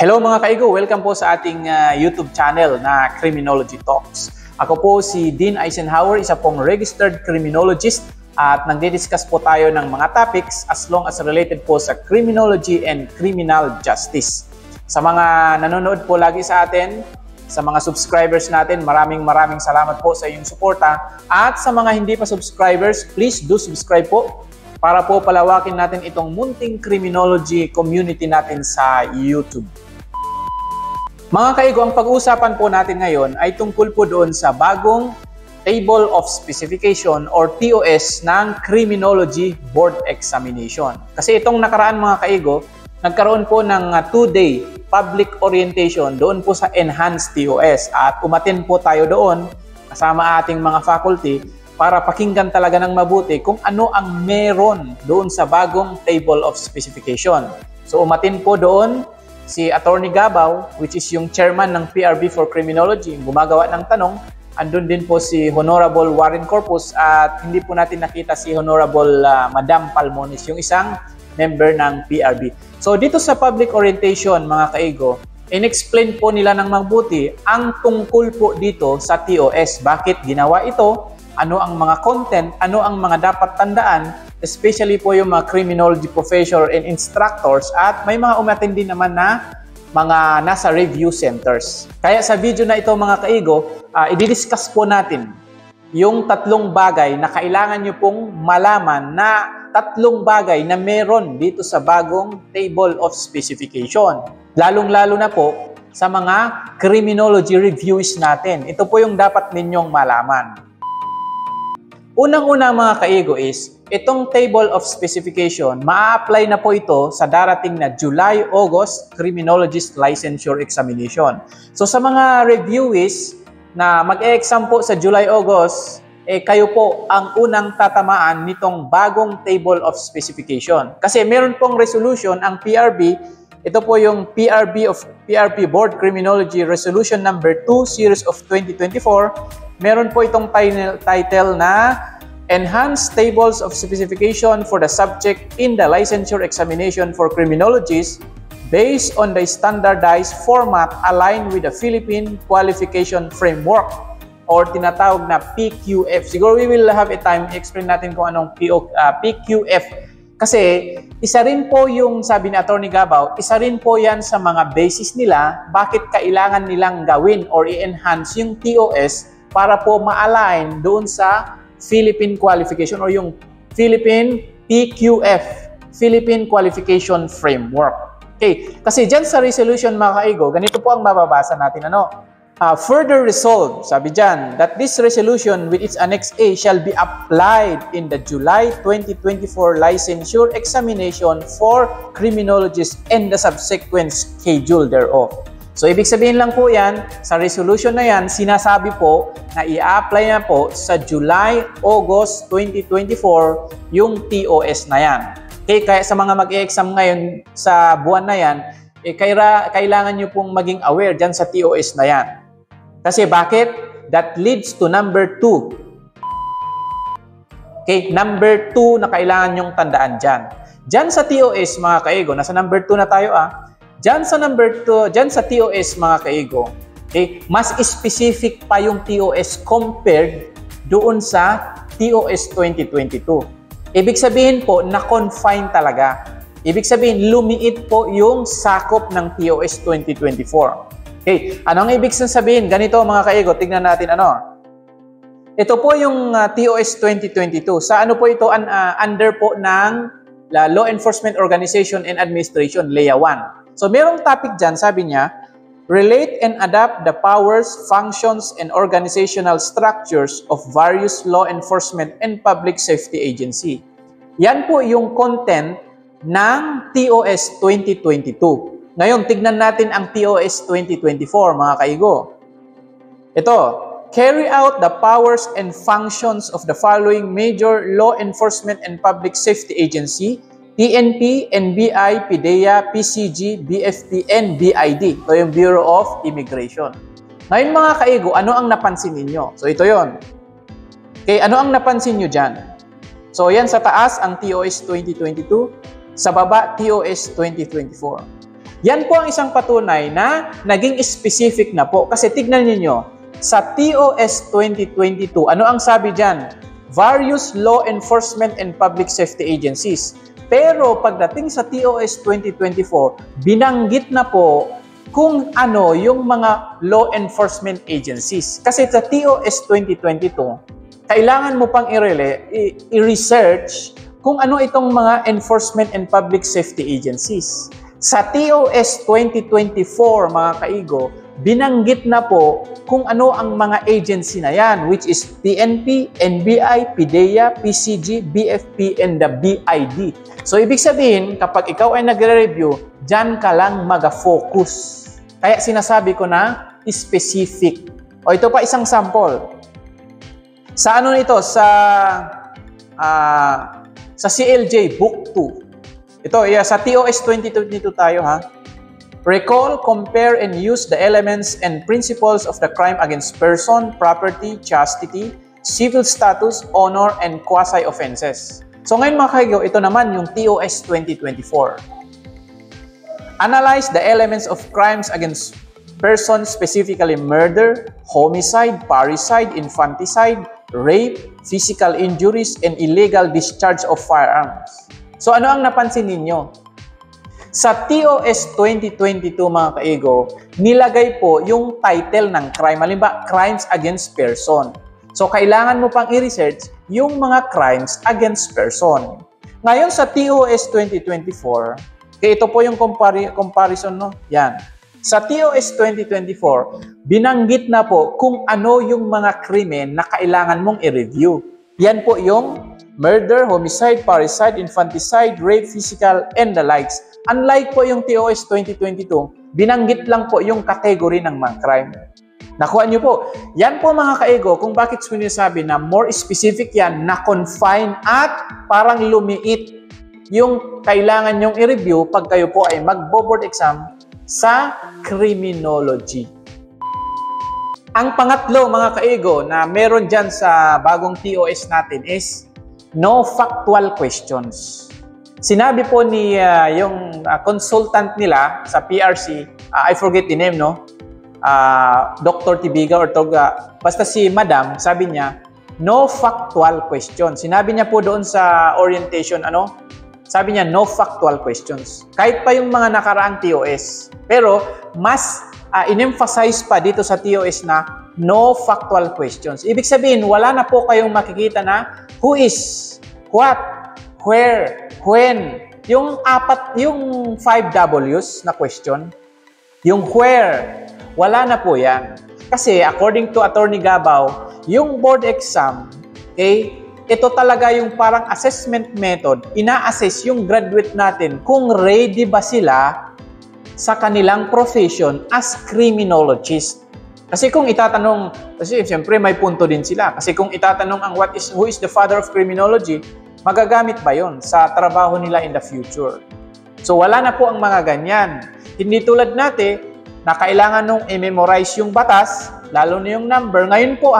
Hello mga kaigo, welcome po sa ating YouTube channel na Criminology Talks. Ako po si Dean Eisenhower, isa pong registered criminologist at nagdi-discuss po tayo ng mga topics as long as related po sa criminology and criminal justice. Sa mga nanonood po lagi sa atin, sa mga subscribers natin, maraming salamat po sa iyong suporta. At sa mga hindi pa subscribers, please do subscribe po para po palawakin natin itong munting criminology community natin sa YouTube. Mga kaigo, ang pag-uusapan po natin ngayon ay tungkol po doon sa bagong Table of Specification or TOS ng Criminology Board Examination. Kasi itong nakaraan mga kaigo, nagkaroon po ng 2-day public orientation doon po sa Enhanced TOS at umattend po tayo doon kasama ating mga faculty para pakinggan talaga ng mabuti kung ano ang meron doon sa bagong Table of Specification. So umattend po doon si Attorney Gabaw, which is yung chairman ng PRB for Criminology, gumagawa ng tanong. Andun din po si Honorable Warren Corpus at hindi po natin nakita si Honorable Madam Palmonis, yung isang member ng PRB. So dito sa public orientation mga kaigo, in-explain po nila ng mabuti ang tungkol po dito sa TOS. Bakit ginawa ito? Ano ang mga content? Ano ang mga dapat tandaan? Especially po yung mga criminology professor and instructors at may mga umattend din naman na mga nasa review centers. Kaya sa video na ito mga kaigo, i-discuss po natin yung tatlong bagay na kailangan nyo pong malaman na tatlong bagay na meron dito sa bagong Table of Specification. Lalong-lalo na po sa mga criminology reviews natin. Ito po yung dapat ninyong malaman. Unang-una mga kaigo is, itong Table of Specification, ma-apply na po ito sa darating na July-August Criminologist Licensure Examination. So sa mga reviewees na mag-e-exam po sa July-August, kayo po ang unang tatamaan nitong bagong Table of Specification. Kasi meron pong resolution ang PRB, ito po yung PRB Board Criminology Resolution number 2 Series of 2024. Meron po itong title na Enhanced Tables of Specification for the Subject in the Licensure Examination for Criminologists based on the standardized format aligned with the Philippine Qualification Framework or tinatawag na PQF. Siguro we will have a time i-explain natin kung anong PQF. Kasi isa rin po yung sabi ni Attorney Gabaw, isa rin po yan sa mga basis nila bakit kailangan nilang gawin or i-enhance yung TOS para po ma-align doon sa Philippine Qualification or yung Philippine PQF, Philippine Qualification Framework. Okay, kasi dyan sa resolution mga kaigo, ganito po ang mababasa natin. Further resolved, sabi dyan, that this resolution with its Annex A shall be applied in the July 2024 licensure examination for criminologists and the subsequent schedule thereof. So, ibig sabihin lang po yan, sa resolution na yan, sinasabi po na i-apply na po sa July-August 2024 yung TOS na yan. Okay, kaya sa mga mag-e-exam ngayon sa buwan na yan, kailangan nyo pong maging aware dyan sa TOS na yan. Kasi bakit? That leads to number 2. Okay, number 2 na kailangan nyong tandaan dyan. Dyan sa TOS mga kaigo, nasa number 2 na tayo Diyan sa number 2, diyan sa TOS mga kaigo, okay, mas specific pa yung TOS compared doon sa TOS 2022. Ibig sabihin po, na-confine talaga. Ibig sabihin, lumiit po yung sakop ng TOS 2024. Okay, anong ibig sabihin? Ganito mga kaigo, tignan natin Ito po yung TOS 2022. Sa ano po ito? Under po ng Law Enforcement Organization and Administration, LEA 1. So, merong topic dyan, sabi niya, relate and adapt the powers, functions, and organizational structures of various law enforcement and public safety agency. Yan po yung content ng TOS 2022. Ngayon, tignan natin ang TOS 2024, mga kaigo. Ito, carry out the powers and functions of the following major law enforcement and public safety agency, PNP, NBI, PDEA, PCG, BFP, and BID. Ito yung Bureau of Immigration. Ngayon mga kaigo, ano ang napansin ninyo? So ito yon. Okay, ano ang napansin nyo dyan? So yan sa taas ang TOS 2022, sa baba TOS 2024. Yan po ang isang patunay na naging specific na po. Kasi tignan niyo sa TOS 2022, ano ang sabi dyan? Various law enforcement and public safety agencies. Pero pagdating sa TOS 2024, binanggit na po kung ano yung mga law enforcement agencies. Kasi sa TOS 2022, kailangan mo pang i-research kung ano itong mga enforcement and public safety agencies. Sa TOS 2024, mga kaigo, binanggit na po kung ano ang mga agency na yan, which is PNP, NBI, PDEA, PCG, BFP, and the BID. So, ibig sabihin, kapag ikaw ay nagre-review, dyan ka lang mag-focus. Kaya sinasabi ko na specific. O ito pa isang sample. Sa ano nito? Sa CLJ Book 2. Ito, sa TOS 2022 tayo ha. Recall, compare, and use the elements and principles of the crime against person, property, chastity, civil status, honor, and quasi-offenses. So ngayon mga kaigo, ito naman yung TOS 2024. Analyze the elements of crimes against person, specifically murder, homicide, parricide, infanticide, rape, physical injuries, and illegal discharge of firearms. So ano ang napansin ninyo? Sa TOS 2022 mga kaigo, nilagay po yung title ng crime. Halimbawa, crimes against person. So kailangan mo pang i-research yung mga crimes against person. Ngayon sa TOS 2024, ito po yung comparison, no? Yan. Sa TOS 2024, binanggit na po kung ano yung mga krimen na kailangan mong i-review. Yan po yung murder, homicide, parricide, infanticide, rape, physical, and the likes. Unlike po yung TOS 2022, binanggit lang po yung category ng mga crime. Nakuha niyo po. Yan po mga kaigo, kung bakit sinasabi na more specific yan, na confine at parang lumiit yung kailangan nyong i-review pag kayo po ay mag-board exam sa criminology. Ang pangatlo mga kaigo na meron dyan sa bagong TOS natin is no factual questions. Sinabi po ni yung consultant nila sa PRC, I forget the name, no? Dr. Tibiga or Toga, basta si Madam, sabi niya, no factual questions. Sinabi niya po doon sa orientation, sabi niya, no factual questions. Kahit pa yung mga nakaraang TOS. Pero, mas in-emphasize pa dito sa TOS na no factual questions. Ibig sabihin, wala na po kayong makikita na who is, what, where, when. Yung 5 W's na question, yung where, wala na po yan. Kasi according to Attorney Gabao, yung board exam, ito talaga yung parang assessment method, ina-assess yung graduate natin kung ready ba sila sa kanilang profession as criminologist. Kasi kung itatanong, kasi siyempre may punto din sila. Kasi kung itatanong ang who is the father of criminology, magagamit ba yon sa trabaho nila in the future? So wala na po ang mga ganyan. Hindi tulad natin na kailangan nung i-memorize yung batas, lalo na yung number. Ngayon po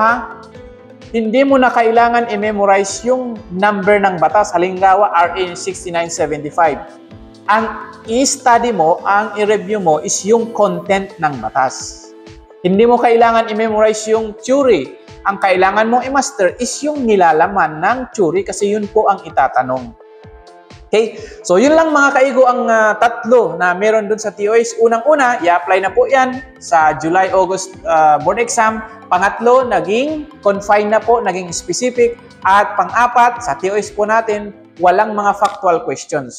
hindi mo na kailangan i-memorize yung number ng batas. Halimbawa, RA 6975. Ang i-study mo, ang i-review mo is yung content ng batas. Hindi mo kailangan i-memorize yung theory. Ang kailangan mong i-master is yung nilalaman ng theory kasi yun po ang itatanong. Okay? So, yun lang mga kaigo ang tatlo na meron dun sa TOS. Unang-una, i-apply na po yan sa July-August board exam. Pangatlo, naging confine na po, naging specific. At pang-apat, sa TOS po natin, walang mga factual questions.